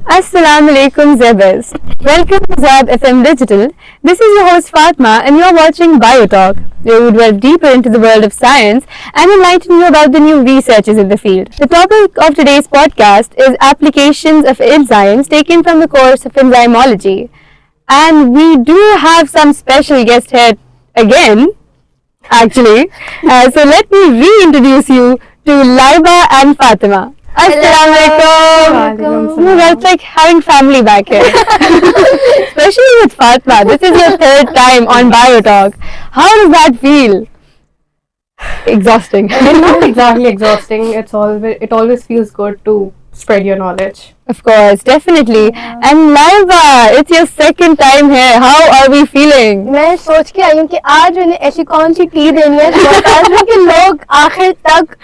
Assalamu alaikum Zebas. Welcome to Zab FM Digital. This is your host Fatma and you're watching Biotalk, where we delve deeper into the world of science and enlighten you about the new researches in the field. The topic of today's podcast is applications of enzymes taken from the course of enzymology. And we do have some special guest here again, actually. So let me reintroduce you to Laiba and Fatima. Assalamu alaikum. No, that's like having family back here. Especially with Fatma. This is your third time on Biotalk. How does that feel? Exhausting. It's not exactly exhausting. It always feels good to spread your knowledge. Of course, definitely. And Laiba, it's your second time here. How are we feeling? मैं सोच के आई हूँ कि आज उन्हें ऐसी कौन C T देनी है पॉडकास्ट में कि लोग आखिर तक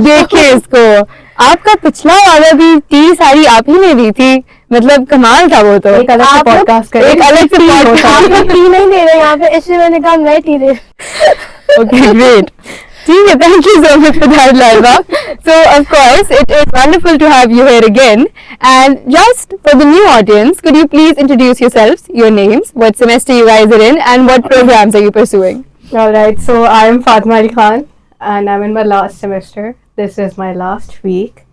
देखे इसको। आपका पिछला वाला भी टी सारी आप ही ने दी थी, मतलब कमाल था वो तो। एक अलग से पॉडकास्ट करें। एक अलग से आप लोग टी नहीं दे रहे यहाँ पे, इसलिए मैंने कहा मैं टी दे। Okay, great. ठीक है, thank you so much for that, Laiba. So, of course, it is wonderful to have you here again. And just for the new audience, could you please introduce yourselves, your names, what semester you guys are in, and what programs are you pursuing? Alright, so I am Fatma Ali Khan and I'm in my last semester. This is my last week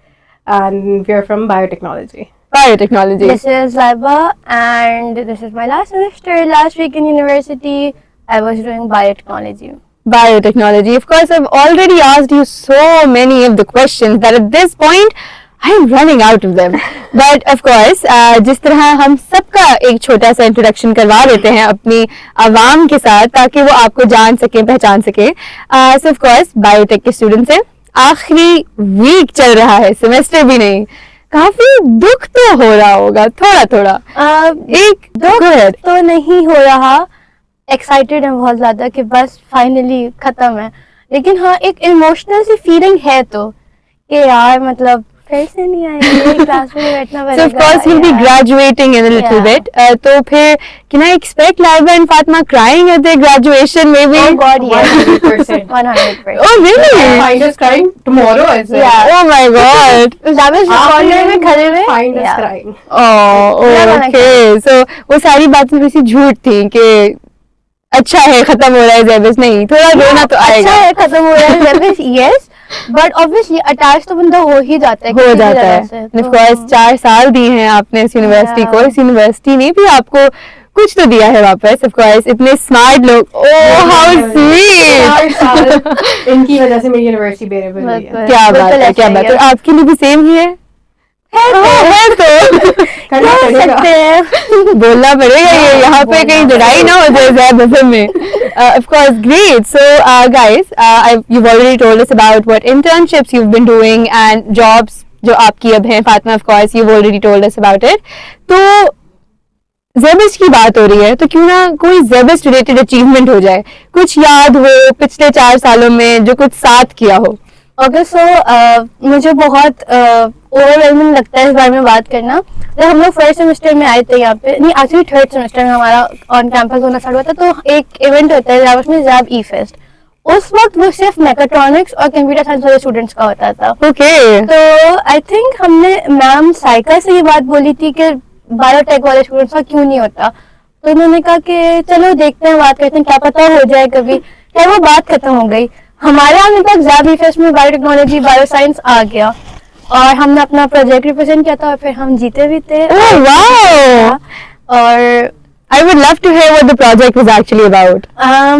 and we are from biotechnology. Biotechnology. This is Laiba and this is my last semester. Last week in university, I was doing biotechnology. Biotechnology. Of course, I've already asked you so many of the questions that at this point, I'm running out of them. But of course, जिस तरह हम सबका एक छोटा सा introduction करवा देते हैं अपनी आवाम के साथ ताकि वो आपको जान सके, पहचान सके. So of course, बायोटेक के स्टूडेंट्स हैं. आखिरी वीक चल रहा है, सेमेस्टर भी नहीं. काफी दुख तो हो रहा होगा, थोड़ा थोड़ा. एक दुख तो नहीं हो रहा. एक्साइटेड है बहुत ज्यादा कि बस फाइनली खत्म है, लेकिन हाँ एक इमोशनल सी फीलिंग है तो कि यार मतलब फिर से नहीं आएंगे क्लास में बैठना पड़ेगा. So of course you'll be graduating in a little bit. तो फिर can I expect Laiba and Fatma crying at their graduation maybe? Oh God, yes. 100%. 100%. Oh really? Find us crying tomorrow as well. Yeah. Oh my God. Corner में खड़े हुए Find us crying. Oh, okay. So वो सारी बातें वैसी झूठ थी कि अच्छा है खत्म हो रहा है ज़ेबस, नहीं थोड़ा रोना तो आएगा. अच्छा है खत्म हो रहा है ज़ेबस, yes, but obviously अटैच तो बंदा हो ही जाता है. हो जाता है. Of course 4 साल दिए हैं आपने इस यूनिवर्सिटी को. इस यूनिवर्सिटी ने भी आपको कुछ तो दिया है वापस. Of course इतने स्मार्ट लोग. Oh how sweet. इनकी वजह से मेरी यूनिवर्सिटी बेरेबल हुई है. क्या बात है, क्या बात है. आपके लिए भी सेम ही है. है तो सकते हैं. बोलना पड़ेगा ये, यहाँ पे कहीं लड़ाई ना हो जाए ज़ैब एफएम में. Of course, great. So, guys, you've already told us about what internships you've been doing and jobs जो आपकी अब हैं. Fatma, of course, you've already told us about it. तो ज़ेबस की बात हो रही है तो क्यों ना कोई ज़ेबस रिलेटेड अचीवमेंट हो जाए, कुछ याद हो पिछले 4 सालों में जो कुछ साथ किया हो. ओके सो मुझे बहुत ओवरवेलमिंग लगता है इस बारे में बात करना. जब हम लोग फर्स्ट सेमेस्टर में आए थे यहाँ पे, नहीं एक्चुअली थर्ड सेमेस्टर में हमारा ऑन कैंपस होना स्टार्ट हुआ था, तो एक इवेंट होता है जहाँ उसमें ज़ैब ई फेस्ट. उस वक्त वो सिर्फ मैकेट्रॉनिक्स और कंप्यूटर साइंस वाले स्टूडेंट्स का होता था. ओके. तो आई थिंक हमने मैम साइका से ये बात बोली थी कि बायोटेक वाले स्टूडेंट्स का क्यों नहीं होता. तो उन्होंने कहा कि चलो देखते हैं, बात करते हैं, क्या पता हो जाए कभी. क्या वो बात खत्म हो गई. हमारे आने तक ज़ैब ई फेस्ट में बायोटेक्नोलॉजी बायोसाइंस आ गया और हमने अपना प्रोजेक्ट रिप्रेजेंट किया था और फिर हम जीते भी थे. Oh wow! और I would love to hear what the project was actually about.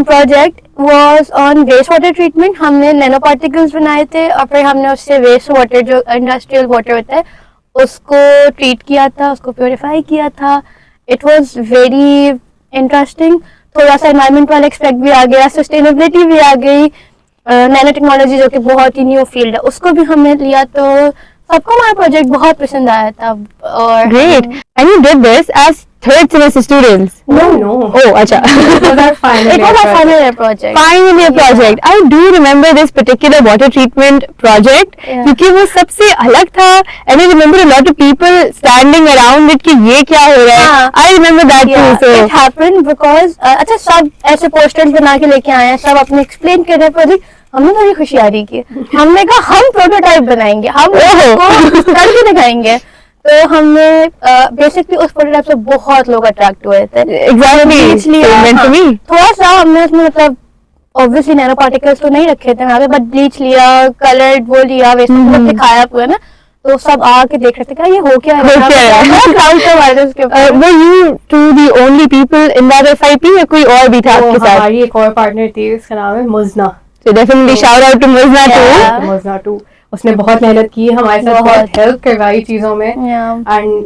Project was on waste water treatment. हमने नैनो पार्टिकल्स बनाए थे और फिर हमने उससे वेस्ट वाटर जो इंडस्ट्रियल वाटर होता है उसको ट्रीट किया था, उसको प्योरीफाई किया था. It was very interesting. थोड़ा सा एनवायरमेंट वाला एक्सपेक्ट भी आ गया, सस्टेनेबिलिटी भी आ गई. नैनो टेक्नोलॉजी जो कि बहुत ही न्यू फील्ड है उसको भी हमने लिया, तो सबको हमारा प्रोजेक्ट बहुत पसंद आया था. और Great. And you did this as third semester students? No. Oh, अच्छा. It was our final final year project. Final year project. I do remember this particular water treatment project क्योंकि वो सबसे अलग था. And I remember a lot of people standing around it कि ये क्या हो रहा है. I remember that too. So it happened because अच्छा सब ऐसे पोस्टर्स बना के लेके आए हैं, सब अपने एक्सप्लेन कर रहे हैं प्रोजेक्ट. हमने थोड़ी खुशी आ रही की, हमने कहा हम प्रोटोटाइप बनाएंगे, हम उसको करके दिखाएंगे. तो हमने बेसिकली उस प्रोटोटाइप से बहुत लोग अट्रैक्ट हुए थे। Exactly, same to me. थोड़ा सा हमने उसमें मतलब ऑब्वियसली नैनो पार्टिकल्स तो नहीं रखे थे वहाँ पे, बट ब्लीच लिया, कलर्ड वो लिया, वैसे सब दिखाया पूरा ना, तो सब आके देख रहे थे क्या ये हो क्या है, क्राउड तो हमारे उसके ऊपर। Were you two the only people in that FIP या कोई और भी था आपके साथ? हमारी एक और पार्टनर थी, उसका नाम है Muzna. So definitely shout out to Muzna too. Muzna too, उसने बहुत मेहनत की हमारे साथ, बहुत हेल्प करवाई चीजों में, एंड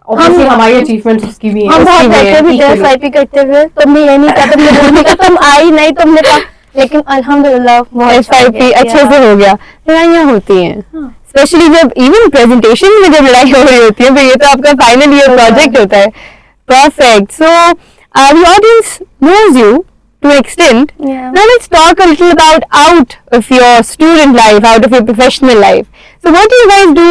ऑब्वियसली हमारी अचीवमेंट्स उसकी भी हैं। हम बहुत बैठे भी थे FIP करते हुए, तुमने ये नहीं कहा, तुमने वो नहीं कहा, तुम आई नहीं, तुमने कहा, लेकिन अल्हम्दुलिल्लाह बहुत FIP अच्छे से हो गया। लड़ाइयाँ होती हैं, स्पेशली जब इवन प्रेजेंटेशन में जब लड़ाई हो रही होती है, तो ये तो आपका फाइनल ईयर प्रोजेक्ट होता है। Perfect. So the audience knows you to an extent. Yeah. Now let's talk a little about out of your student life, out of your professional life. So what do you guys do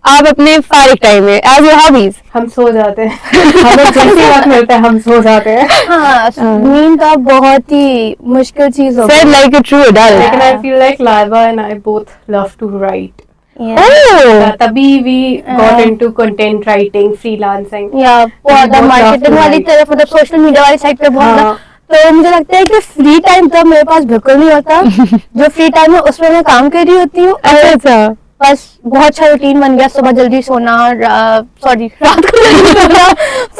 आप अपने फारिग time में as your hobbies? हम सो जाते हैं। हमें जैसे वक्त मिलता है हम सो जाते हैं। हाँ, नींद का बहुत ही मुश्किल चीज हो Said like a true adult. लेकिन I feel like Laiba and I both love to write. Oh, तभी we got into content writing, freelancing. या बहुत बहुत मार्केटिंग love to वाली write. तरफ, मतलब सोशल मीडिया वाली साइड पे बहुत हाँ। तो मुझे लगता है कि फ्री टाइम तब मेरे पास बिल्कुल नहीं होता। जो फ्री टाइम है उसमें मैं काम कर रही होती हूँ, अच्छा। बस बहुत अच्छा रूटीन बन गया, सुबह जल्दी सोना, सॉरी रात को जल्दी सोना,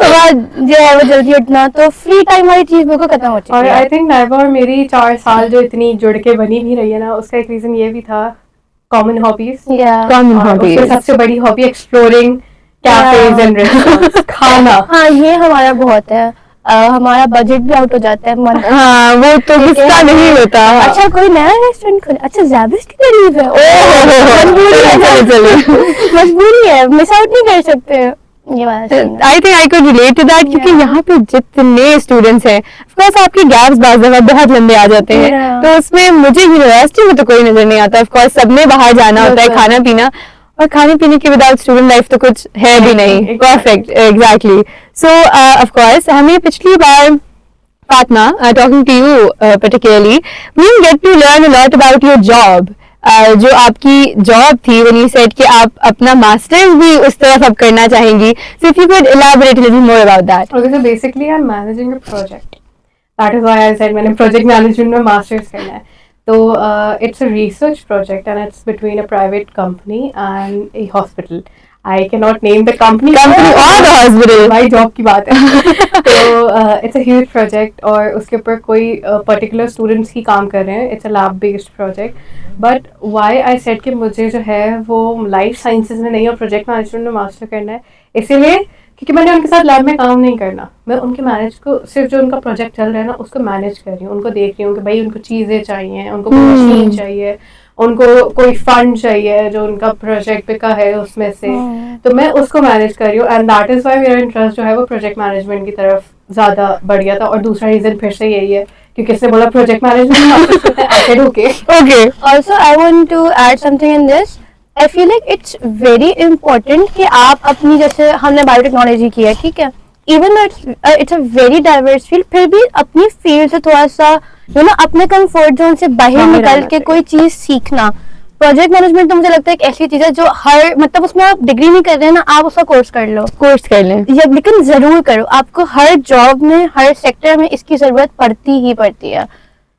सुबह जो है वो जल्दी उठना, तो फ्री टाइम वाली चीज बिल्कुल खत्म हो चुकी और है। आई थिंक नाइबा और मेरी 4 साल जो इतनी जुड़ के बनी भी रही है ना, उसका एक रीजन ये भी था, कॉमन हॉबीज। Common hobbies. उसमें सबसे बड़ी hobby exploring cafes and restaurants, खाना। हाँ, ये हमारा बहुत है। हमारा बजट भी आउट हो जाता है मन। हाँ, वो तो गुस्सा नहीं होता। अच्छा, कोई नया रेस्टोरेंट खोले, अच्छा ज़ैबिस की करीब है, मजबूरी है, मिस आउट नहीं कर सकते। ये बात I think I could relate to that, क्योंकि यहाँ पे जितने स्टूडेंट्स हैं, ऑफ कोर्स आपके गैप्स बाज़ दफा बहुत लंबे आ जाते हैं, तो उसमें मुझे यूनिवर्सिटी में तो कोई नजर नहीं आता। ऑफ कोर्स सबने बाहर जाना होता है, खाना पीना, और खाने पीने के विदाउट स्टूडेंट लाइफ तो कुछ है भी नहीं। Perfect, exactly. So of course हमें पिछली बार Fatima, talking to you particularly, we didn't get to learn a lot about your job. जो आपकी जॉब थी, when you said कि आप अपना मास्टर्स भी उस तरफ अब करना चाहेंगी, so if you could elaborate a little more about that. Okay, so basically I'm managing a project. That is why I said मैंने project management में masters करना है। तो it's a research project and it's between a private company and a hospital. I cannot name the company or the hospital. भाई job की बात है। तो it's a huge project और उसके ऊपर कोई particular students ही काम कर रहे हैं। It's a lab based project. But why I said कि मुझे जो है वो life sciences में नहीं और project management में master करना है, इसीलिए क्योंकि मैंने उनके साथ लैब में काम नहीं करना, मैं उनके मैनेज को सिर्फ जो उनका प्रोजेक्ट चल रहा है ना उसको मैनेज कर रही हूँ, उनको देख रही हूँ कि भाई उनको चीज़ें चाहिए, उनको कोई मशीन चाहिए, उनको कोई फंड चाहिए जो उनका प्रोजेक्ट पे का है उसमें से, तो मैं उसको मैनेज कर रही हूँ। एंड दैट इज़ वाई मेरा इंटरेस्ट जो है वो प्रोजेक्ट मैनेजमेंट की तरफ ज़्यादा बढ़ गया था। और दूसरा रीज़न फिर से यही है क्योंकि इसने बोला project management. Okay, also I want to add something in this. I feel like it's very important कि आप अपनी, जैसे हमने बायोटेक्नोलॉजी की है, ठीक है, even it's a very diverse field, फिर भी अपनी फील्ड से थोड़ा सा अपने कंफर्ट जोन से बाहर निकल के कोई चीज सीखना। प्रोजेक्ट मैनेजमेंट तो मुझे लगता है एक ऐसी चीज है जो हर, मतलब उसमें आप डिग्री नहीं कर रहे हैं ना, आप उसका कोर्स कर लो, कोर्स कर लें, लेकिन जरूर करो, आपको हर जॉब में, हर सेक्टर में इसकी जरूरत पड़ती ही पड़ती है।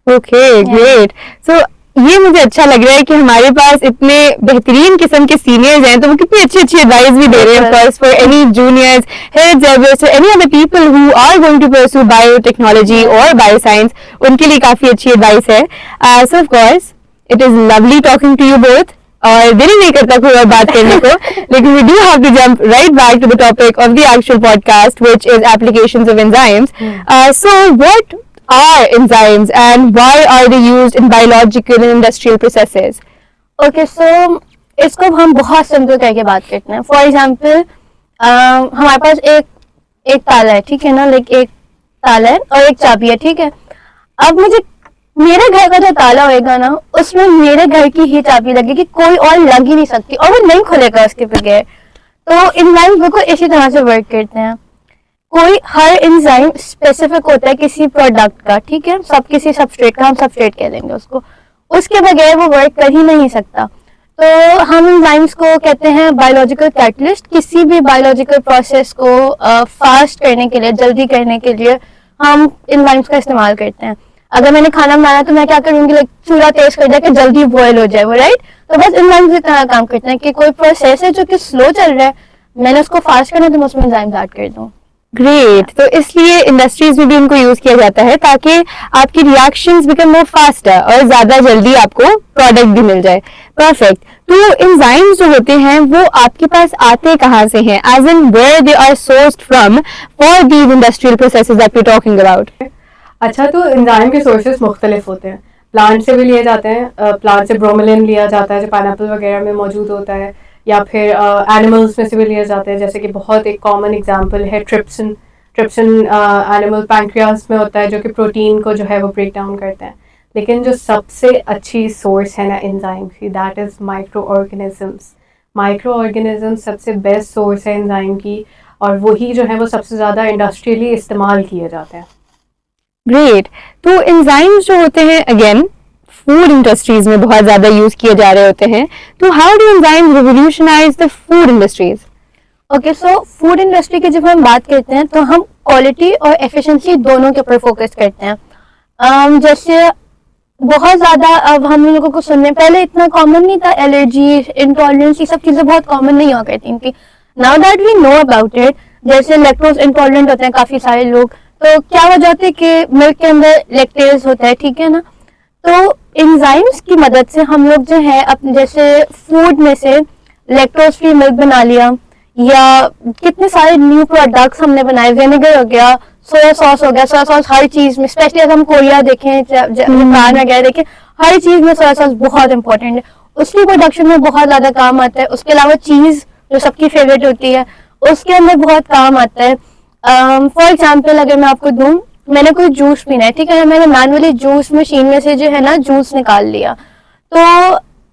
Okay, great. सो ये मुझे अच्छा लग रहा है कि हमारे पास इतने बेहतरीन किस्म के सीनियर्स हैं, तो वो कितनी अच्छी अच्छी एडवाइस भी दे रहे हैं for any juniors, heads, any other people who are going to pursue biotechnology और बायोसाइंस, उनके लिए काफी अच्छी एडवाइस है। So of course it is lovely talking to you both, और दिल नहीं करता कोई और बात करने को, लेकिन we do have to jump right back to the topic of the actual podcast, which is applications of enzymes. So what are enzymes and why are they used in biological and industrial processes? Okay, so इसको हम बहुत simple करके बात करते हैं। For example हमारे पास एक ताला है, ठीक है ना, लाइक एक ताला है और एक चाबी है, ठीक है। अब मुझे मेरे घर का जो ताला होएगा ना, उसमें मेरे घर की ही चाबी लगेगी, कोई और लग ही नहीं सकती, और वो नहीं खुलेगा उसके बगैर। तो एंजाइम बिल्कुल इसी तरह से वर्क करते हैं। कोई हर एंजाइम स्पेसिफिक होता है किसी प्रोडक्ट का, ठीक है, सब किसी सबस्ट्रेट का, हम सबस्ट्रेट कह लेंगे उसको, उसके बगैर वो वर्क कर ही नहीं सकता। तो हम एंजाइम्स को कहते हैं बायोलॉजिकल कैटलिस्ट। किसी भी बायोलॉजिकल प्रोसेस को फास्ट करने के लिए, जल्दी करने के लिए हम एंजाइम्स का इस्तेमाल करते हैं। अगर मैंने खाना बनाया तो मैं क्या करूंगी, लाइक चूल्हा तेज कर दिया कि जल्दी बॉयल हो जाए वो, राइट। तो बस एंजाइम्स इस तरह काम करते हैं कि कोई प्रोसेस है जो कि स्लो चल रहा है, मैंने उसको फास्ट करना है तो मैं उसमें एंजाइम्स ऐड कर दूं। ग्रेट। तो इसलिए इंडस्ट्रीज में भी इनको यूज किया जाता है ताकि आपकी रिएक्शंस बिकम मोर फास्टर और ज्यादा जल्दी आपको प्रोडक्ट भी मिल जाए। परफेक्ट। तो एंजाइम्स जो होते हैं वो आपके पास आते कहाँ से हैं, as in where they are sourced from for these industrial processes that we are talking about? अच्छा, तो एंजाइम के सोर्सेज मुख्तलिफ होते हैं। प्लांट से भी लिए जाते हैं, प्लांट से ब्रोमेलिन लिया जाता है जो पाइनएप्पल वगैरह में मौजूद होता है, या फिर एनिमल्स में से भी लिए जाते हैं, जैसे कि बहुत एक कॉमन एग्जांपल है ट्रिप्सिन। ट्रिप्सिन एनिमल पैंक्रियास में होता है जो कि प्रोटीन को जो है वो ब्रेक डाउन करता है। लेकिन जो सबसे अच्छी सोर्स है ना एंजाइम की, that is micro organisms. Micro organisms सबसे बेस्ट सोर्स है एंजाइम की, और वही जो है वो सबसे ज़्यादा इंडस्ट्रियली इस्तेमाल किए जाते हैं। ग्रेट। तो एंजाइम्स जो होते हैं अगेन फूड इंडस्ट्रीज में बहुत ज्यादा यूज किए जा रहे होते हैं। तो how do enzymes revolutionise the food industries? Okay, so food industry की जब हम बात करते हैं तो हम क्वालिटी और एफिशिएंसी दोनों के ऊपर फोकस करते हैं। जैसे बहुत ज्यादा अब हम लोगों को सुनने पहले इतना कॉमन नहीं था, एलर्जी, इंटॉलरेंस, ये सब चीजें बहुत कॉमन नहीं हुआ करती थी। Now that we know about it, जैसे लैक्टोज इंटॉलरेंट होते हैं काफी सारे लोग, तो क्या हो जाता है कि मिल्क के अंदर लैक्टेज होता है, ठीक है ना। तो एंजाइम्स की मदद से हम लोग जो है अपने जैसे फूड में से लैक्टोज फ्री मिल्क बना लिया, या कितने सारे न्यू प्रोडक्ट्स हमने बनाए, विनेगर हो गया, सोया सॉस हो गया। सोया सॉस हर चीज में, स्पेशली अगर हम कोरिया देखें, जापान वगैरह देखें, हर चीज में सोया सॉस बहुत इंपॉर्टेंट है, उसकी प्रोडक्शन में बहुत ज्यादा काम आता है। उसके अलावा चीज जो सबकी फेवरेट होती है उसके अंदर बहुत काम आता है। फॉर एग्जाम्पल अगर मैं आपको दूं, मैंने कोई जूस पीना है, ठीक है, मैंने मैनुअली जूस मशीन में से जो है ना जूस निकाल लिया, तो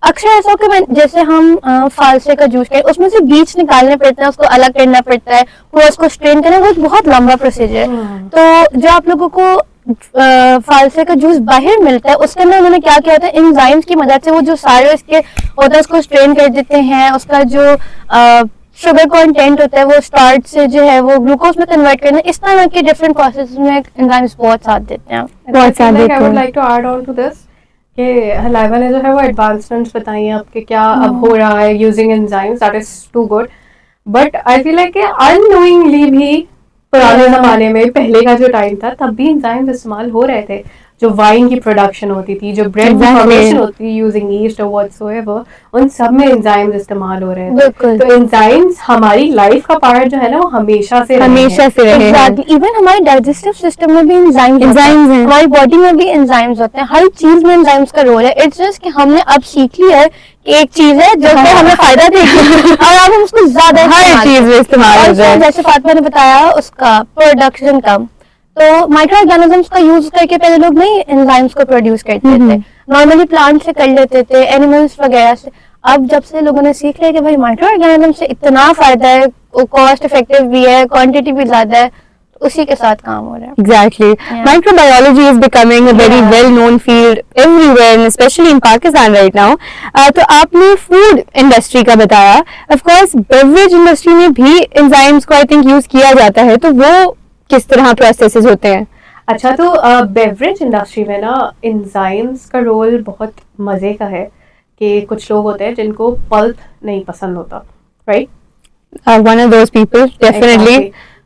अक्सर ऐसा हो कि मैं जैसे हम फालसे का जूस करें, उसमें से बीज निकालने पड़ते हैं, उसको अलग करना पड़ता है, पूरा उसको स्ट्रेन करना, वो एक बहुत लंबा प्रोसीजर है। तो जो आप लोगों को फालसे का जूस बाहर मिलता है, उसके अंदर उन्होंने क्या किया होता है, एंजाइम्स की मदद से वो जो सारे इसके होता है उसको स्ट्रेन कर देते हैं, उसका जो शुगर कंटेंट होता है वो स्टार्च से जो है वो ग्लूकोज में कन्वर्ट करना, इस तरह के डिफरेंट प्रोसेस में एंजाइम्स बहुत साथ देते हैं। बहुत साथ देते हैं। I would like to add on to this कि हलाइवा ने जो है वो एडवांसमेंट्स बताई हैं आपके क्या अब हो रहा है using enzymes, that is too good. But I feel like unknowingly भी पुराने जमाने में, पहले का जो टाइम था, तब भी एंजाइम्स इस्तेमाल हो रहे थे। जो वाइन की प्रोडक्शन होती थी, जो ब्रेड की फॉर्मेशन होती थी यूजिंग ईस्ट और व्हाटसोएवर, उन सब में एंजाइम्स इस्तेमाल हो रहे थे। तो एंजाइम्स हमारी लाइफ का पार्ट जो है ना वो हमेशा से रहे हैं। इवन हमारे डाइजेस्टिव सिस्टम में भी एंजाइम्स हैं, हमारी बॉडी में भी एंजाइम्स होते हैं, हर चीज में एंजाइम्स का रोल है। इट्स जस्ट कि हमने अब सीख लिया है कि एक चीज है जो कि हमें फायदा देगी और अब हम उसको ज्यादा हर चीज में इस्तेमाल हो जाए। जैसे फातिमा ने बताया उसका प्रोडक्शन कम, तो माइक्रो ऑर्गेनिजम्स का यूज करके पहले लोग नहीं एंजाइम्स को प्रोड्यूस करते थे, नॉर्मली प्लांट से कर लेते थे, एनिमल्स वगैरह से। अब जब से लोगों ने सीख लिया कि भाई माइक्रो ऑर्गेनिजम से इतना फायदा है, कॉस्ट इफेक्टिव भी है, क्वांटिटी भी ज्यादा है, उसी के साथ काम हो रहा है। Exactly. Yeah. Microbiology is becoming a very well-known field everywhere, and especially in Pakistan right now. तो आपने फूड इंडस्ट्री का बताया, of course बेवरेज इंडस्ट्री में भी एंजाइम्स को आई थिंक यूज किया जाता है, तो वो किस तरह प्रोसेसेस होते हैं? अच्छा, तो बेवरेज इंडस्ट्री में ना एंजाइम्स का रोल बहुत मजे का है कि कुछ लोग होते हैं जिनको पल्प नहीं पसंद होता, right? One of those people, definitely.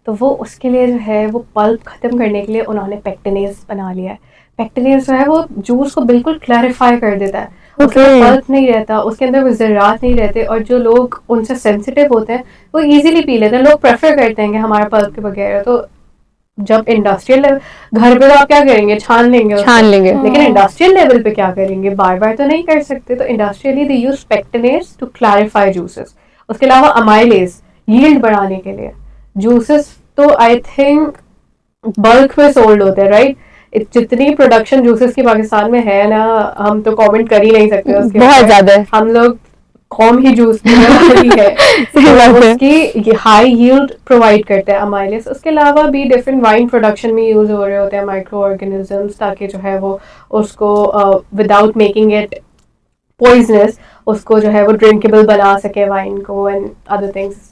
तो वो उसके लिए जो है वो पल्प खत्म करने के लिए उन्होंने पेक्टिनेज बना लिया है। पेक्टिनेज जो है वो जूस को बिल्कुल क्लैरिफाई कर देता है, उसके पल्प नहीं रहता, उसके अंदर वो ज़रात नहीं रहते, और जो लोग उनसे सेंसिटिव होते हैं वो इजीली पी लेते हैं। लोग प्रेफर करते हैं कि हमारा पल्प के बगैर। तो जब इंडस्ट्रियल लेवल, घर पे तो आप क्या करेंगे, छान लेंगे, लेकिन इंडस्ट्रियल लेवल पे क्या करेंगे, बार बार तो नहीं कर सकते। तो industrially they use pectinase to clarify juices. उसके अलावा अमाइलेज यील्ड बढ़ाने के लिए। जूसेस तो आई थिंक बल्क में सोल्ड होते हैं, राइट? जितनी प्रोडक्शन जूसेस की पाकिस्तान में है ना, हम तो कमेंट कर ही नहीं सकते उसके, बहुत ज्यादा। हम लोग कौम ही जूस पीने वाली है। तो उसकी हाई यील्ड प्रोवाइड करते हैं अमाइलेज। उसके अलावा भी डिफरेंट वाइन प्रोडक्शन में यूज हो रहे होते हैं माइक्रो ऑर्गेनिजम्स, ताकि जो है वो उसको विदाउट मेकिंग इट पॉइजनस उसको जो है वो ड्रिंकेबल बना सके वाइन को and other things.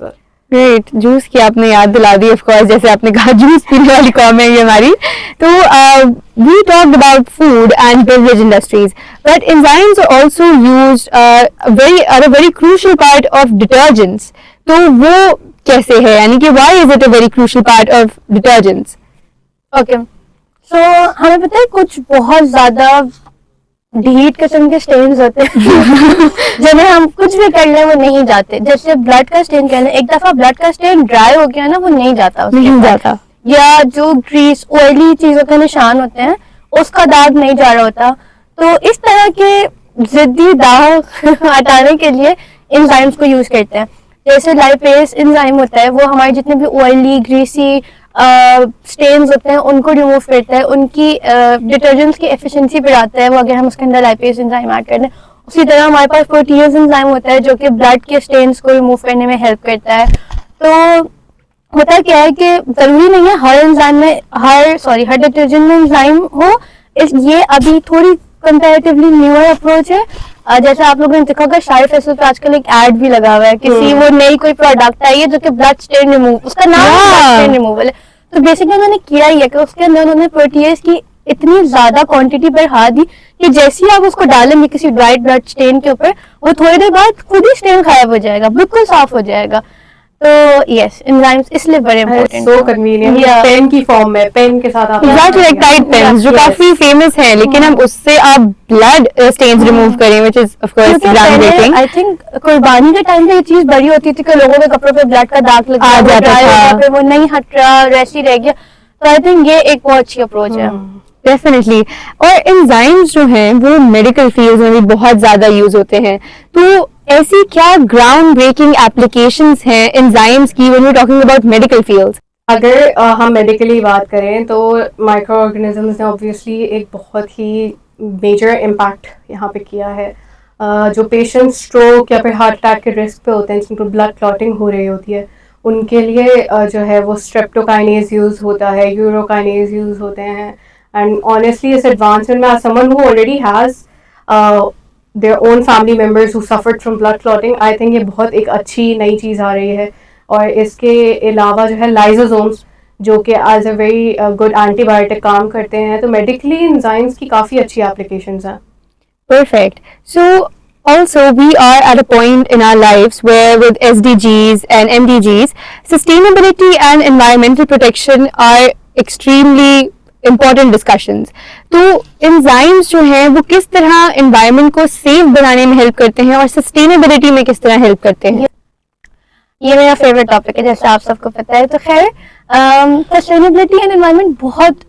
Great, juice की आपने याद दिला दी, ऑफ कोर्स जैसे आपने कहा जूस पीने वाली कॉम है ये हमारी। तो we talked about food and beverage industries, but enzymes are also used a very crucial part of detergents. तो वो कैसे है, यानी कि why is it a very crucial part of detergents? Okay, so हमें पता है कुछ बहुत ज्यादा ढीठ किस्म के स्टेन्स होते हैं जिन्हें हम कुछ भी कर लें वो नहीं जाते। जैसे ब्लड का स्टेन कह लें, एक दफा ब्लड का स्टेन ड्राई हो गया ना, वो नहीं जाता उसके नहीं बाद। जाता। या जो ग्रीस ऑयली चीजों के निशान होते हैं उसका दाग नहीं जा रहा होता। तो इस तरह के जिद्दी दाग हटाने के लिए एंजाइम्स को यूज करते हैं। जैसे लाइपेज एंजाइम होता है, वो हमारे जितने भी ऑयली ग्रीसी स्टेन्स होते हैं उनको रिमूव करता है, उनकी डिटर्जेंट्स की एफिशिएंसी बढ़ाता है वो, अगर हम उसके अंदर लाइपेज एंजाइम ऐड कर दें। उसी तरह हमारे पास प्रोटीज एंजाइम होता है जो कि ब्लड के स्टेन्स को रिमूव करने में हेल्प करता है। तो होता क्या है कि जरूरी नहीं है हर एंजाइम में हर डिटर्जेंट में एंजाइम हो। ये अभी थोड़ी कंपैरेटिवली न्यूअर अप्रोच है। जैसे आप लोगों ने देखा होगा शायर फैसल पे आजकल एक एड भी लगा हुआ है, किसी वो नई कोई प्रोडक्ट आई है जो कि ब्लड स्टेन रिमूव, उसका नाम ब्लड स्टेन रिमूवल है। तो बेसिकली उन्होंने किया ही है कि उसके अंदर उन्होंने प्रोटीज की इतनी ज्यादा क्वांटिटी बढ़ा दी कि जैसे ही आप उसको डालेंगे किसी ड्राइड ब्लड स्टेन के ऊपर, वो थोड़ी देर बाद खुद ही स्टेन गायब हो जाएगा, बिल्कुल साफ हो जाएगा। तो यस, एंजाइम्स इसलिए बड़े इंपॉर्टेंट सो कन्वीनियंट, पेन की फॉर्म में, पेन के साथ आप एग्जैक्टली लाइक टाइट पेन्स जो काफी फेमस हैं, लेकिन हम उससे आप ब्लड स्टेन्स रिमूव करें, which is of course groundbreaking. I think कुर्बानी के टाइम पे ये चीज बड़ी होती थी कि लोगों के कपड़ों पे ब्लड का दाग लग आ जाता था, फिर वो नहीं हट रहा, वैसे ही रह गया। तो आई थिंक ये एक बहुत अच्छी अप्रोच है। डेफिनेटली। और एंजाइम्स जो हैं वो मेडिकल फील्ड में भी बहुत ज्यादा यूज होते हैं। तो ऐसी क्या ग्राउंड ब्रेकिंग एप्लीकेशंस हैं एंजाइम्स की when we are talking about medical fields? अगर हम मेडिकली बात करें तो माइक्रो ऑर्गेनिजम्स ने ऑब्वियसली एक बहुत ही मेजर इम्पैक्ट यहाँ पे किया है। जो पेशेंट स्ट्रोक या फिर हार्ट अटैक के रिस्क पे होते हैं, जिनको ब्लड क्लॉटिंग हो रही होती है, उनके लिए जो है वो स्ट्रेप्टोकाइनेज यूज़ होता है, यूरोकाइनेज यूज़ होते हैं। एंड ऑनेस्टली इस एडवांसमेंट में someone who already has their own family members who suffered from blood clotting, I think ये बहुत एक अच्छी नई चीज़ आ रही है। और इसके अलावा जो है लाइसोसोम्स जो कि as a very good antibiotic काम करते हैं, तो मेडिकली एंजाइम्स की काफ़ी अच्छी एप्लीकेशंस हैं। Perfect. So also we are at a point in our lives where with SDGs and MDGs, sustainability and environmental protection are extremely important discussions. तो enzymes जो हैं वो किस तरह एनवायरनमेंट को सेफ बनाने में हेल्प करते हैं और सस्टेनेबिलिटी में किस तरह हेल्प करते हैं? ये मेरा फेवरेट टॉपिक है, जैसे आप सबको पता है। तो खैर, सस्टेनेबिलिटी एंड एनवायरनमेंट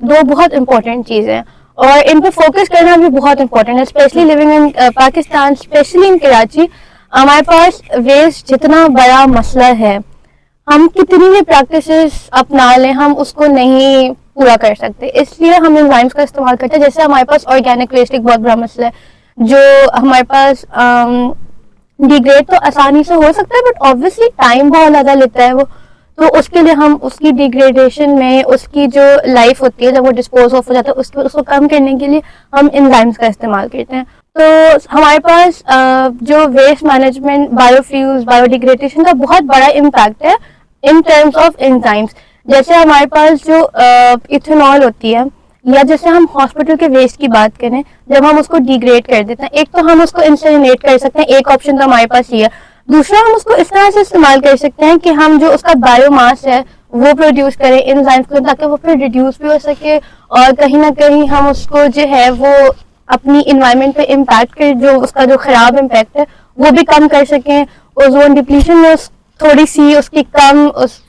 दो बहुत इंपॉर्टेंट चीज़ें हैं और इन पर फोकस करना भी बहुत इंपॉर्टेंट है, specially living in Pakistan, specially in Karachi. हमारे पास वेस्ट जितना बड़ा मसला है, हम कितनी भी प्रैक्टिसेस अपना लें हम उसको नहीं पूरा कर सकते, इसलिए हम एंजाइम्स का इस्तेमाल करते हैं। जैसे हमारे पास ऑर्गेनिक वेस्ट एक बहुत बड़ा मसला है जो हमारे पास डिग्रेड तो आसानी से हो सकता है, बट ऑब्वियसली टाइम बहुत ज़्यादा लेता है वो। तो उसके लिए हम उसकी डिग्रेडेशन में उसकी जो लाइफ होती है जब वो डिस्पोज ऑफ हो जाता है उसको कम करने के लिए हम एंजाइम्स का इस्तेमाल करते हैं। तो हमारे पास जो वेस्ट मैनेजमेंट, बायोफ्यूल्स, बायोडिग्रेडेशन का बहुत बड़ा इम्पैक्ट है इन टर्म्स ऑफ एंजाइम्स। जैसे हमारे पास जो इथेनॉल होती है, या जैसे हम हॉस्पिटल के वेस्ट की बात करें, जब हम उसको डिग्रेड कर देते हैं, एक तो हम उसको इंसिनरेट कर सकते हैं, एक ऑप्शन तो हमारे पास ये है। दूसरा, हम उसको इस तरह से इस्तेमाल कर सकते हैं कि हम जो उसका बायोमास है वो प्रोड्यूस करें एंजाइम्स को, ताकि वो फिर रिड्यूस भी हो सके और कहीं ना कहीं हम उसको जो है वो अपनी इन्वायरमेंट पे इम्पैक्ट कर, जो उसका जो खराब इम्पैक्ट है वो भी कम कर सकें। ओजोन डिप्लीशन में थोड़ी सी उसकी कम उस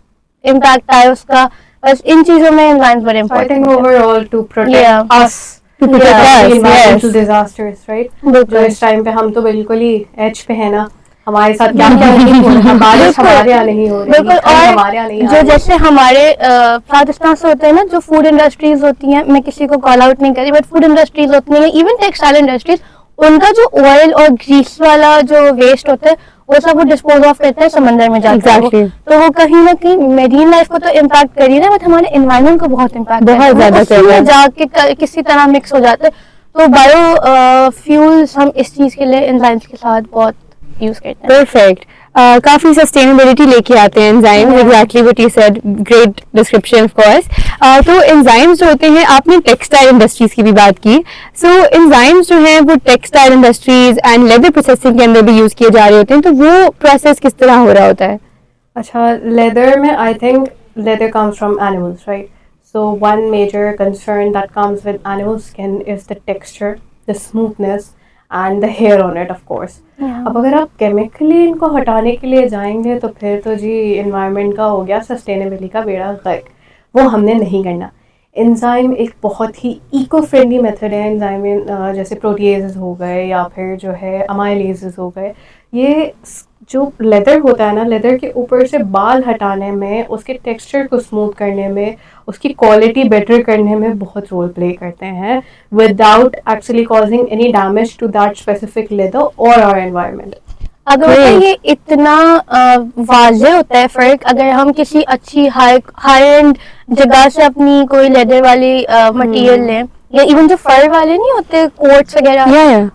इम्पैक्ट आए उसका। बस इन चीजों में एंजाइम्स बड़े I think इंपॉर्टेंट है। overall to protect Yeah. us To protect Yeah. us, the environmental yes. disasters, right? बिल्कुल। जो इस टाइम पे हम तो बिल्कुल ही एज पे है ना, हमारे साथ क्या क्या नहीं हो रहा, बारिश हमारे यहाँ नहीं हो रही, बिल्कुल। ठंड और हमारे यहाँ नहीं आ जो रही। जैसे हमारे पाकिस्तान से होते हैं ना, जो फूड इंडस्ट्रीज होती हैं, मैं किसी को कॉल आउट नहीं करी, बट फूड इंडस्ट्रीज होती हैं, इवन टेक्सटाइल इंडस्ट्रीज, उनका जो ऑयल और ग्रीस वाला जो वेस्ट होता है वो सब वो डिस्पोज ऑफ करते हैं समंदर में जाकर। Exactly. तो वो कहीं ना कहीं मेरीन लाइफ को तो इम्पैक्ट कर ही रहा है, बट हमारे एनवायरनमेंट को बहुत इम्पैक्ट बहुत ज्यादा कर रहा है। जाके किसी तरह मिक्स हो जाता है। तो बायो फ्यूल्स हम इस चीज़ के लिए एंजाइम्स के साथ बहुत यूज़ करते हैं। परफेक्ट। काफी सस्टेनेबिलिटी लेके आते हैं enzymes, exactly what you said, great description of course. तो एंजाइम्स जो होते हैं, आपने टेक्सटाइल इंडस्ट्रीज की भी बात की, सो एंजाइम्स जो हैं वो textile industries and leather processing के अंदर भी यूज किए जा रहे होते हैं, तो वो प्रोसेस किस तरह हो रहा होता है? अच्छा, लेदर में I think leather comes from animals, right? So one major concern that comes with animal skin is the texture, the smoothness and the hair on it, of course. अब अगर आप केमिकली इनको हटाने के लिए जाएंगे तो फिर तो जी इन्वायरमेंट का हो गया सस्टेनेबिलिटी का बेड़ा गर्क, वो हमने नहीं करना। एंजाइम एक बहुत ही इको फ्रेंडली मेथड है। एंजाइम में जैसे प्रोटीएजेस हो गए या फिर जो है अमाइलेजेस हो गए, ये जो लेदर होता है ना, लेदर के ऊपर से बाल हटाने में, उसके टेक्सचर को स्मूथ करने में, उसकी क्वालिटी बेटर करने में बहुत रोल प्ले करते हैं without actually causing any damage to that specific leather और आवर एनवायरनमेंट। अगर ये इतना वाज़ेह होता है फर्क, अगर हम किसी अच्छी हाई एंड जगह से अपनी कोई लेदर वाली मटेरियल लें, या इवन जो फर वाले नहीं होते कोट्स वगैरह वो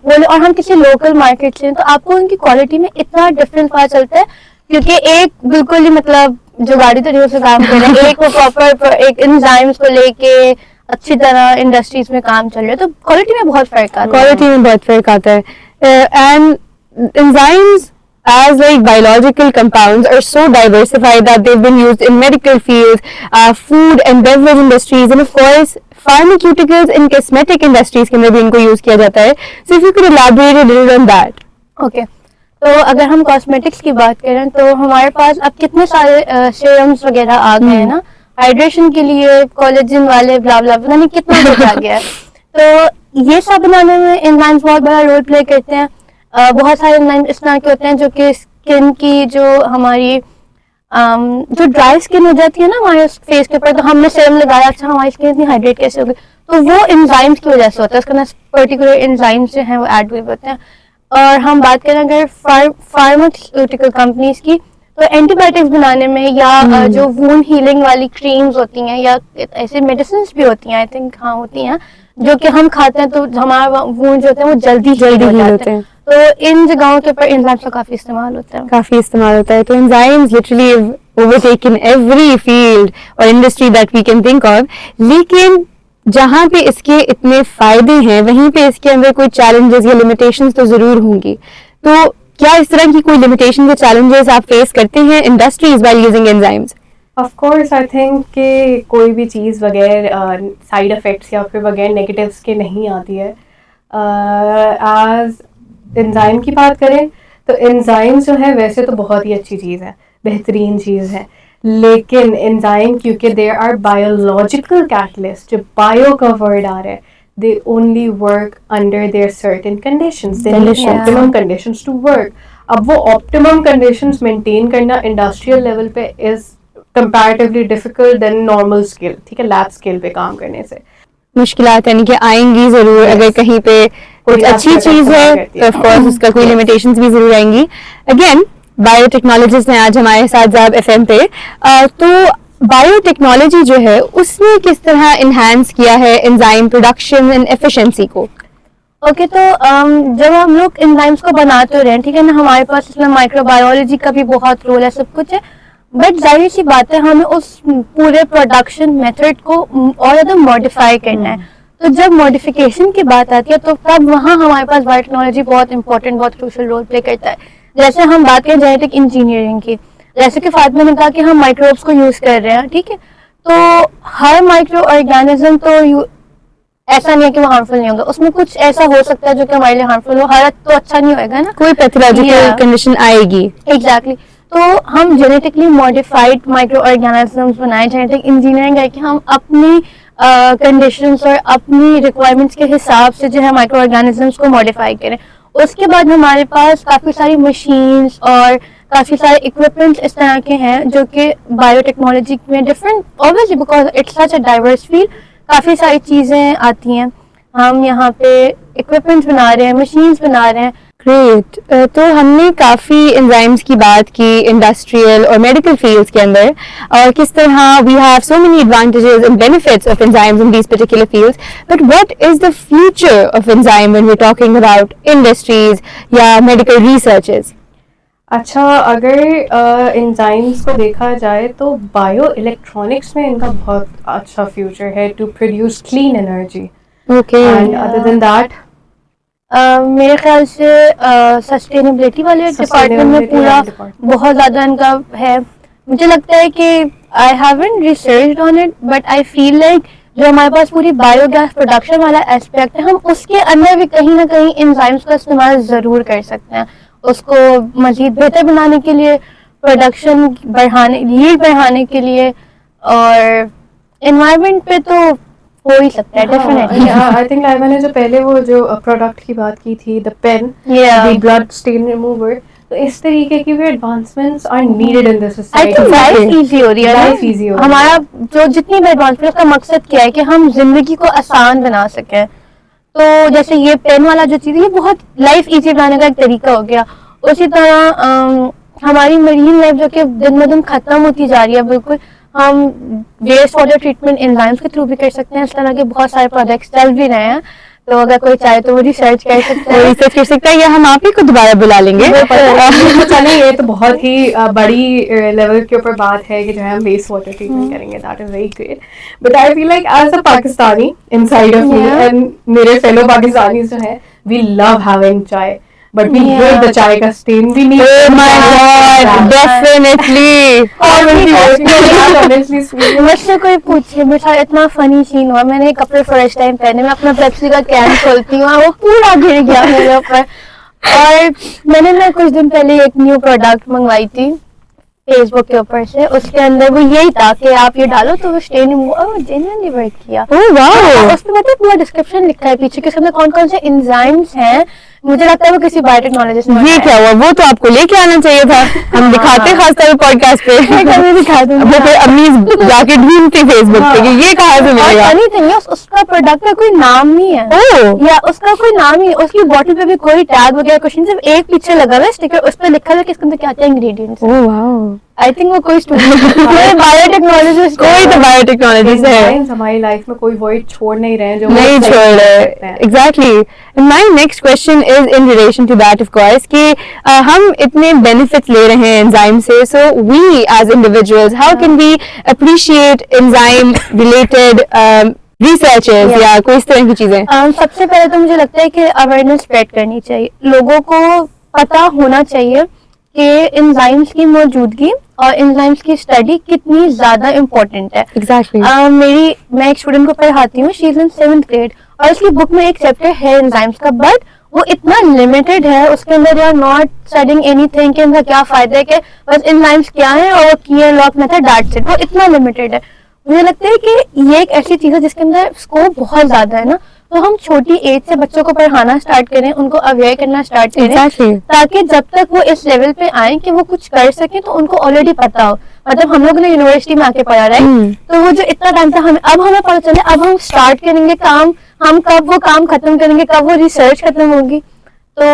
लें, और हम किसी लोकल मार्केट से, तो आपको उनकी क्वालिटी में इतना डिफरेंस पता चलता है। क्योंकि एक बिल्कुल ही मतलब जो गाड़ी तरीके से काम कर रहे हैं, एक वो प्रॉपर एक एंजाइम्स को लेके अच्छी तरह इंडस्ट्रीज में काम चल रहा है, तो क्वालिटी में बहुत फर्क आता है। क्वालिटी में बहुत फर्क आता है। And enzymes as like biological compounds are so diversified that they've been used in medical fields, food and beverage industries, and of course pharmaceuticals and cosmetic industries के अंदर भी इनको यूज किया जाता है। So if you could elaborate a little on that. Okay. तो अगर हम कॉस्मेटिक्स की बात करें तो हमारे पास अब कितने सारे सीरम्स वगैरह आ गए हैं ना, हाइड्रेशन के लिए, कोलेजन वाले ब्ला ब्ला, पता नहीं कितना कुछ आ गया है। तो ये सब बनाने में एंजाइम्स बहुत बड़ा रोल प्ले करते हैं। बहुत सारे एंजाइम्स इस तरह के होते हैं जो कि स्किन की जो हमारी जो ड्राई स्किन हो जाती है ना हमारे फेस के ऊपर, तो हमने सीरम लगाया, अच्छा हमारी स्किन इतनी हाइड्रेट कैसे होगी, तो वो एंजाइम्स की वजह से होता है। उसके अंदर पर्टिकुलर एंजाइम्स जो हैं वो ऐड हुए होते हैं। और हम बात करें अगर फार्मास्यूटिकल कंपनीज की, तो एंटीबायोटिक्स बनाने में या जो वूंड हीलिंग वाली क्रीम्स होती हैं या ऐसे मेडिसिन भी होती हैं, आई थिंक हाँ होती हैं, जो कि हम खाते हैं तो हमारा वूंड जो होते हैं वो जल्दी हील होते हैं। तो इन जगहों के ऊपर एंजाइम्स का काफी इस्तेमाल होता है। तो enzymes literally overtaken every field और industry that we can think of. लेकिन जहाँ पे इसके इतने फायदे हैं वहीं पे इसके अंदर कोई चैलेंजेस या लिमिटेशंस तो जरूर होंगी। तो क्या इस तरह की कोई लिमिटेशन या चैलेंजेस आप फेस करते हैं industries while using enzymes? Of course I think कि कोई भी चीज़ बगैर साइड इफ़ेक्ट्स या फिर बगैर नेगेटिव्स के नहीं आती है। एज एंजाइम की बात करें तो एंजाइम जो है वैसे तो बहुत ही अच्छी चीज़ है, बेहतरीन चीज़ है, लेकिन एंजाइम क्योंकि दे आर बायोलॉजिकल कैटलिस्ट, जो बायो का वर्ड आ रहा है, they only work under their certain conditions. They need optimum conditions to work. अब वो optimum conditions maintain करना industrial level पे is comparatively difficult than normal scale, ठीक है, lab scale पे काम करने से मुश्किलात यानी कि आएंगी जरूर। अगर कहीं पे कुछ अच्छी चीज है तो ऑफ कोर्स उसका कोई लिमिटेशंस भी जरूर आएंगी। अगेन बायोटेक्नोलॉजिस्ट हैं आज हमारे साथ ज़ाब FM पे। तो बायोटेक्नोलॉजी जो है उसने किस तरह इन्हांस किया है एंजाइम प्रोडक्शन एंड एफिशिएंसी को? ओके, तो जब हम लोग एंजाइम्स को बनाते रहे, ठीक है ना, हमारे पास इसमें माइक्रोबायोलॉजी का भी बहुत रोल है, सब कुछ है, बट जाहिर सी बात है हमें उस पूरे प्रोडक्शन मेथड को और ज़्यादा मॉडिफाई करना है। तो जब मॉडिफिकेशन की बात आती है तो तब वहाँ हमारे पास बायोटेक्नोलॉजी बहुत इंपॉर्टेंट, बहुत क्रूशियल रोल प्ले करता है। जैसे हम बात करें जेनेटिक इंजीनियरिंग की, जैसे कि फातिमा ने कहा कि हम माइक्रोब्स को यूज कर रहे हैं, ठीक है, तो हर माइक्रो ऑर्गेनिज्म तो ऐसा नहीं है कि वो हार्मफुल नहीं होगा, उसमें कुछ ऐसा हो सकता है जो कि हमारे लिए हार्मफुल हो, हर तो अच्छा नहीं होगा ना, कोई पैथोलॉजिकल कंडीशन आएगी। एग्जैक्टली। तो हम जेनेटिकली मॉडिफाइड माइक्रो ऑर्गेनिजम्स बनाए, जेनेटिक इंजीनियरिंग करके हम अपनी कंडीशंस और अपनी रिक्वायरमेंट्स के हिसाब से जो है माइक्रो ऑर्गेनिजम्स को मॉडिफाई करें। उसके बाद हमारे पास काफ़ी सारी मशीन्स और काफ़ी सारे इक्विपमेंट्स इस तरह के हैं जो कि बायोटेक्नोलॉजी में different, obviously because it's such a diverse field, काफ़ी सारी चीज़ें आती हैं। हम यहाँ पे इक्विपमेंट्स बना रहे हैं, मशीन्स बना रहे हैं। ग्रेट। तो हमने काफ़ी एंजाइम्स की बात की इंडस्ट्रियल और मेडिकल फील्ड्स के अंदर, और किस तरह we have so many advantages and benefits of enzymes in these particular fields, but what is the future of enzyme when we are talking about industries या मेडिकल रिसर्चेस? अच्छा, अगर enzymes को देखा जाए तो बायो इलेक्ट्रॉनिक्स में इनका बहुत अच्छा फ्यूचर है to produce clean energy. Okay. And other than that मेरे ख्याल से सस्टेनेबिलिटी वाले डिपार्टमेंट में पूरा बहुत ज़्यादा इनका है। मुझे लगता है कि I haven't researched on it, but I feel like जो हमारे पास पूरी बायोगैस प्रोडक्शन वाला एस्पेक्ट है, हम उसके अंदर भी कहीं ना कहीं एंजाइम्स का इस्तेमाल ज़रूर कर सकते हैं, उसको मजीद बेहतर बनाने के लिए, प्रोडक्शन बढ़ाने, यील्ड बढ़ाने के लिए, और एनवायरनमेंट पे तो हो ही सकता है डेफिनेटली। आई थिंक लाइवा ने जो पहले वो जो प्रोडक्ट की बात की थी, the pen, the blood stain remover, तो इस तरीके की भी advancements are needed in the I society. Think life easy हो रही है, लाइफ इजी हो रही है। हमारा जो जितनी भी एडवांसमेंट का मकसद क्या है कि हम जिंदगी को आसान बना सकें। तो जैसे ये पेन वाला जो चीज़ है, ये बहुत लाइफ इजी बनाने का एक तरीका हो गया। उसी तरह हमारी मरीन लाइफ जो कि दिन ब दिन खत्म होती जा रही है, बिल्कुल हम वेस्ट वाटर ट्रीटमेंट एंजाइम्स के थ्रू भी कर सकते हैं। इस तरह के बहुत सारे प्रोजेक्ट्स चल भी रहे हैं, तो अगर कोई चाहे तो वो रिसर्च कर सकता है। रिसर्च कर सकता है, या हम आप ही को दोबारा बुला लेंगे। तो चलें, ये तो बहुत ही बड़ी लेवल के ऊपर बात है कि जो है हम वेस्ट वाटर ट्रीटमेंट करेंगे। That is very great, but I feel like as a Pakistani inside of me and मेरे फेलो पाकिस्तानीज जो है, we love having chai, but we hate the chai ka stain. We need Oh my God, definitely. honestly speaking. मुझसे कोई पूछे, मेरे साथ इतना funny scene हुआ, मैंने कपड़े फर्स्ट टाइम पहने, मैं अपना पेप्सी का कैन खोलती हूँ, वो पूरा गिर गया मेरे ऊपर। और मैंने ना कुछ दिन पहले एक न्यू प्रोडक्ट मंगवाई थी फेसबुक के ऊपर से, उसके अंदर वो यही था कि आप ये डालो तो वो स्टेन जेन्युइनली वर्क किया। Oh wow. उस पे मतलब पूरा डिस्क्रिप्शन लिखा है पीछे कि उसके अंदर कौन कौन से एंजाइम्स हैं। मुझे लगता है वो किसी बायोटेक्नोलॉजिस्ट ने ये क्या हुआ? वो तो आपको लेके आना चाहिए था, हम दिखाते खास तौर पॉडकास्ट पे। मैं कभी दिखा दूंगी। वो फिर अम्मी जाके ढूंढती फेसबुक पे कि ये कहाँ से मिलेगा। फनी थिंग है, उसका प्रोडक्ट का कोई नाम नहीं है। ओह, या उसका कोई नाम ही, उसकी बॉटल पे भी कोई टैग वगैरह कुछ नहीं, सिर्फ एक पीछे लगा हुआ है स्टिकर, उस पर लिखा है कि इसके अंदर क्या क्या ingredients. Oh wow. I think वो कोई स्टूडेंट बायोटेक्नोलॉजिस्ट, कोई तो बायोटेक्नोलॉजिस्ट है, Enzymes हमारी लाइफ में कोई वॉइड छोड़ नहीं रहे हैं जो नहीं वो छोड़ सही रहे। करते हैं। Exactly. My next question is in relation to that of course कि हम इतने बेनिफिट्स ले रहे हैं एंजाइम से, so we as individuals how can we appreciate enzyme related researches या कोई इस तरह की चीजें? सबसे पहले तो मुझे लगता है कि अवेयरनेस स्प्रेड करनी चाहिए, लोगों को पता होना चाहिए कि एंजाइम्स की मौजूदगी और एंजाइम्स की स्टडी कितनी ज्यादा इम्पोर्टेंट है। एग्जैक्टली। मैं एक स्टूडेंट को पढ़ाती हूँ, she is in 7th grade, और उसकी बुक में एक चैप्टर है एंजाइम्स का, बट वो इतना लिमिटेड है, उसके अंदर they are not studying anything कि इनका क्या फायदा है, कि बस एंजाइम्स क्या है और वो की लॉक मेथड दैट्स इट, वो इतना लिमिटेड है। मुझे लगता है कि ये एक ऐसी चीज है जिसके अंदर स्कोप बहुत ज्यादा है ना, तो हम छोटी एज से बच्चों को पढ़ाना स्टार्ट करें, उनको अवेयर करना स्टार्ट करें, Exactly. ताकि जब तक वो इस लेवल पे आए कि वो कुछ कर सके तो उनको ऑलरेडी पता हो। मतलब हम लोग ने यूनिवर्सिटी में आके पढ़ा रहा है, तो वो जो इतना टाइम था हमें पता चले, अब हम स्टार्ट करेंगे काम, हम कब वो काम खत्म करेंगे, कब वो रिसर्च खत्म होगी, तो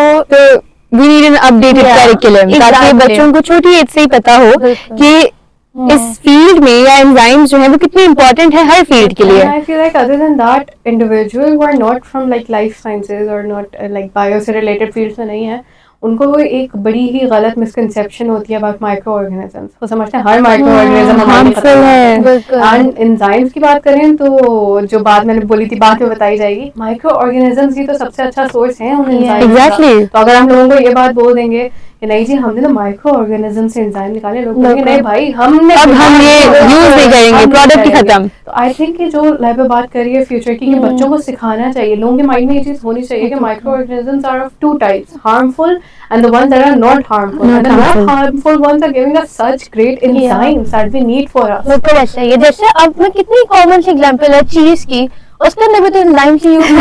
we need an updated Yeah, curriculum, ताकि exactly. बच्चों को छोटी एज से ही पता हो बिल्कुल। कि इस फील्ड में या एंजाइम्स जो है वो कितने इंपॉर्टेंट है हर फील्ड के लिए। And I feel like other than that, individual who are not from like life sciences or not like bio से related fields में नहीं है, उनको एक बड़ी ही गलत मिसकंसेप्शन होती है अबाउट माइक्रो ऑर्गेनिजम्स। वो समझते हैं हर माइक्रो ऑर्गेनिज्म हार्मफुल है। बिल्कुल। एंड एंजाइम्स की बात करें तो जो बात मैंने बोली थी बाद में बताई जाएगी, माइक्रो ऑर्गेनिजम्स ही तो सबसे अच्छा सोर्स है उन एंजाइम्स का। Exactly. तो अगर हम लोगों को ये बात बोल देंगे कि नहीं जी हमने तो माइक्रो ऑर्गेनिज्म से एंजाइम निकाले, लोग बोलेंगे नहीं भाई हमने अब हम ये यूज नहीं करेंगे, प्रोडक्ट ही खत्म। तो आई थिंक कि जो लाइबा बात कर रही है फ्यूचर की, कि बच्चों को सिखाना चाहिए, लोगों के माइंड में ये चीज होनी चाहिए कि microorganisms are of two types, harmful and the ones that are not harmful. And the not harmful ones are giving us such great enzymes that we need for us. बिल्कुल ऐसा ही है। जैसे अब मैं कितनी कॉमन सी example है चीज की, उसके अंदर भी तो एंजाइम से यूज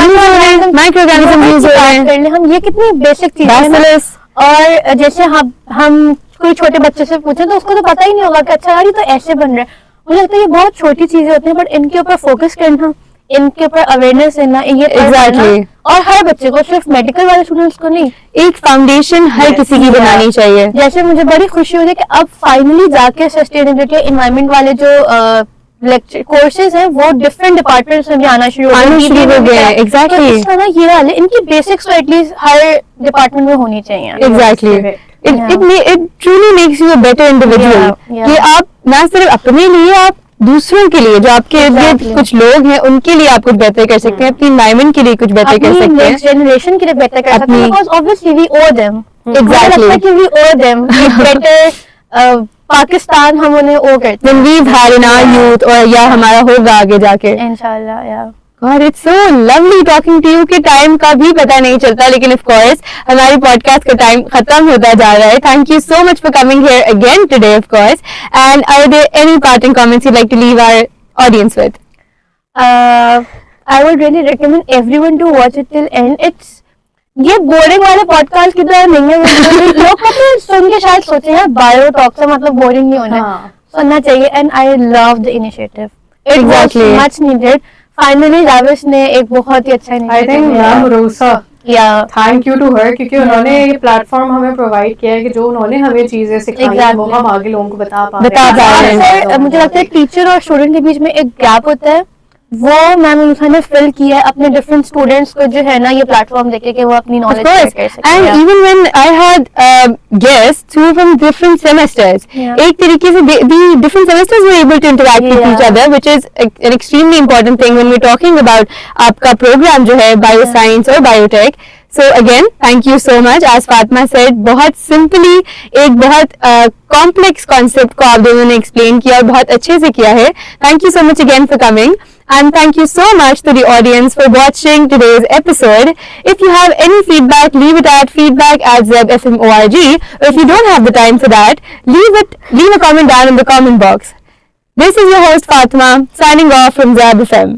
माइक्रोऑर्गेनिज्म यूज हो रहे हैं। कर ले हम, ये कितनी बेसिक चीज है ना। Bacillus. और जैसे हम कोई छोटे बच्चे से पूछे तो उसको तो पता ही नहीं होगा कि अच्छा यार ये तो ऐसे बन रहा है। मुझे लगता है ये बहुत छोटी चीजें होती हैं, बट इनके ऊपर फोकस करना, इनके ऊपर अवेयरनेस देना, ये Exactly. और हर बच्चे को, सिर्फ मेडिकल वाले स्टूडेंट्स को नहीं, एक फाउंडेशन हर किसी की बनानी चाहिए। जैसे मुझे बड़ी खुशी हुई है कि अब फाइनली जाके सस्टेनेबिलिटी एनवायरमेंट वाले जो लेक्चर कोर्सेज हैं वो डिफरेंट डिपार्टमेंट्स में भी आना शुरू हो गए हैं। Exactly. तो ना ये वाले इनकी बेसिक्स तो एटलीस्ट हर डिपार्टमेंट में होनी चाहिए। Exactly. It truly makes you a better individual. Yeah. कि आप ना सिर्फ अपने लिए, आप दूसरों के लिए, जो आपके इर्द गिर्द Exactly. कुछ लोग हैं उनके लिए आप कुछ बेहतर कर सकते हैं, अपनी एनवायरमेंट के लिए कुछ बेहतर कर अपनी सकते हैं। नेक्स्ट जनरेशन के लिए बेहतर कर सकते हैं, अपनी- because obviously V owe them. Exactly. कि V owe them better Pakistan हम उन्हें ओ करते When we've had in our youth, और या हमारा होगा आगे जाके। हैं इंशाल्लाह। या God, it's so lovely talking to you कि टाइम का भी पता नहीं चलता, लेकिन of course हमारी पॉडकास्ट का टाइम खत्म होता जा रहा है। Thank you so much for coming here again today, of course. And are there any parting comments you'd like to leave our audience with? I would really recommend everyone to watch it till end. It's ये boring वाले podcast की तरह नहीं है। लोग कहते हैं सुन के शायद सोचे हैं बायो टॉक से मतलब बोरिंग नहीं होना है, हाँ। सुनना चाहिए। And I love the initiative, it was Exactly. Much needed. Finally Javish ने एक बहुत ही अच्छा I think initiative ma'am Rosa, या थैंक यू टू हर, क्योंकि उन्होंने ये प्लेटफॉर्म हमें प्रोवाइड किया है कि जो उन्होंने हमें चीजें सिखाई हैं, Exactly. वो हम आगे लोगों को बता पा बता पा रहे हैं। अक्सर मुझे लगता है टीचर और स्टूडेंट के बीच में एक गैप होता है, वो मैम उन्होंने ने फिल किया है अपने डिफरेंट स्टूडेंट्स को जो है ना ये प्लेटफॉर्म देके कि वो अपनी Of नॉलेज course. शेयर कर सकते And हैं। even when I had guests who were from different semesters, Yeah. एक तरीके से the different semesters were able to interact with Yeah. each other, which is an extremely important thing when we're talking about आपका program जो है bioscience और biotech. So again, thank you so much. As Fatma said, बहुत simply एक बहुत complex concept को आप दोनों ने explain किया और बहुत अच्छे से किया है. Thank you so much again for coming. And thank you so much to the audience for watching today's episode. If you have any feedback, leave it at feedback@zebfm.org. Or if you don't have the time for that, leave a comment down in the comment box. This is your host Fatma, signing off from Zeb FM.